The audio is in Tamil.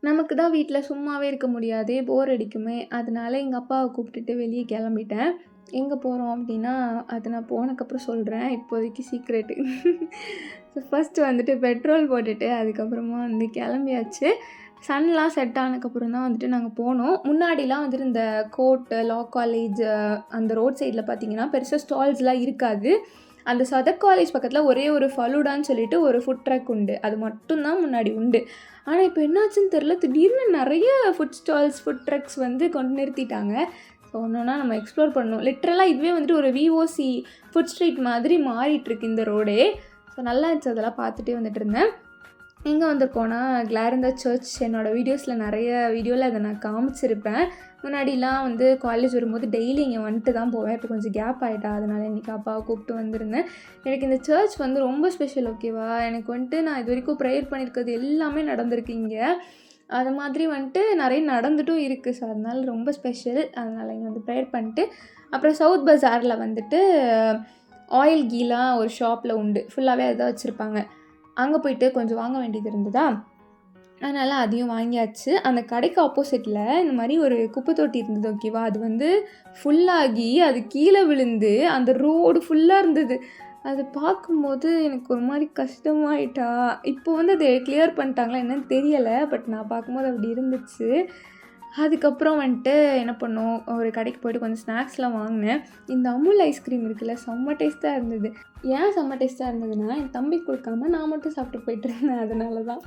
நமக்கு தான் வீட்ல சும்மாவே இருக்க முடியாதே, போர் அடிக்குமே. அதனால எங்க அப்பாவ கூப்பிட்டுட்டு வெளிய கிளம்பிட்டேன். எங்க போறோம் அப்டின்னா, அது நான் போனக்கப்புறம் சொல்றேன். இப்போதைக்கு சீக்ரெட்டு. ஃபர்ஸ்ட்டு வந்துட்டு பெட்ரோல் போட்டுட்டு, அதுக்கப்புறமா வந்து கிளம்பியாச்சு. சன்லாம் செட் ஆனதுக்கப்புறம் தான் வந்துட்டு நாங்க போனோம். முன்னாடிலாம் வந்துட்டு இந்த கோர்ட்டு, லா காலேஜ் அந்த ரோட் சைட்ல பார்த்தீங்கன்னா, பெருசா ஸ்டால்ஸ்லாம் இருக்காது. அந்த சதக் காலேஜ் பக்கத்தில ஒரே ஒரு ஃபலூடான்னு சொல்லிட்டு ஒரு ஃபுட் ட்ரக் உண்டு. அது மட்டும் தான் முன்னாடி உண்டு. ஆனா, இப்ப என்னாச்சுன்னு தெரியல. திடீர்னு நெறைய ஃபுட் ஸ்டால்ஸ், ஃபுட் ட்ரக்ஸ் வந்து கொண்டு நிறுத்திட்டாங்க. ஸோ ஒன்னொன்னா நம்ம எக்ஸ்ப்ளோர் பண்ணணும். லிட்ரலா இதுவே வந்துட்டு ஒரு விஓசி ஃபுட் ஸ்ட்ரீட் மாதிரி மாறிட்டுருக்கு இந்த ரோடே. ஸோ நல்லா இருந்துச்சு அதெல்லாம் பார்த்துட்டே வந்துட்டுருந்தேன். எங்கே வந்திருக்கோன்னா, கிளாரிந்தா சர்ச் என்னோடய வீடியோஸில் நிறைய வீடியோவில் அதை நான் காமிச்சிருப்பேன். முன்னாடிலாம் வந்து காலேஜ் வரும்போது டெய்லி இங்கே வந்துட்டு தான் போவேன். இப்போ கொஞ்சம் கேப் ஆகிட்டா, அதனால் இன்றைக்கி அப்பாவை கூப்பிட்டு வந்திருந்தேன். எனக்கு இந்த சர்ச் வந்து ரொம்ப ஸ்பெஷல், ஓகேவா? எனக்கு வந்துட்டு நான் இது வரைக்கும் ப்ரேயர் பண்ணியிருக்கிறது எல்லாமே நடந்திருக்கு இங்கே. அது மாதிரி வந்துட்டு நிறைய நடந்துட்டும் இருக்குது. ஸோ அதனால் ரொம்ப ஸ்பெஷல். அதனால் இங்கே வந்து ப்ரேயர் பண்ணிட்டு, அப்புறம் சவுத் பஸாரில் வந்துட்டு ஆயில் கீலாம் ஒரு ஷாப்பில் உண்டு. ஃபுல்லாகவே அதுதான் வச்சுருப்பாங்க. அங்கே போயிட்டு கொஞ்சம் வாங்க வேண்டியது இருந்ததா, அதனால் அதையும் வாங்கியாச்சு. அந்த கடைக்கு ஆப்போசிட்டில் இந்த மாதிரி ஒரு குப்பை தொட்டி இருந்தது, ஓகேவா? அது வந்து ஃபுல்லாகி அது கீழே விழுந்து அந்த ரோடு ஃபுல்லாக இருந்தது. அது பார்க்கும்போது எனக்கு ஒரு மாதிரி கஷ்டமாயிட்டா. இப்போ வந்து அதை கிளியர் பண்ணிட்டாங்களா என்னன்னு தெரியலை. பட் நான் பார்க்கும்போது அப்படி இருந்துச்சு. அதுக்கப்புறம் வந்துட்டு என்ன பண்ணோம், ஒரு கடைக்கு போய்ட்டு கொஞ்சம் ஸ்நாக்ஸ்லாம் வாங்கினேன். இந்த அமுல் ஐஸ்கிரீம் இருக்குல்ல, செம்ம டேஸ்ட்டாக இருந்தது. ஏன் செம்ம டேஸ்ட்டாக இருந்ததுன்னா, என் தம்பிக்கு கொடுக்காம நான் மட்டும் சாப்பிட்டு போயிட்டுருந்தேன். அதனால தான்.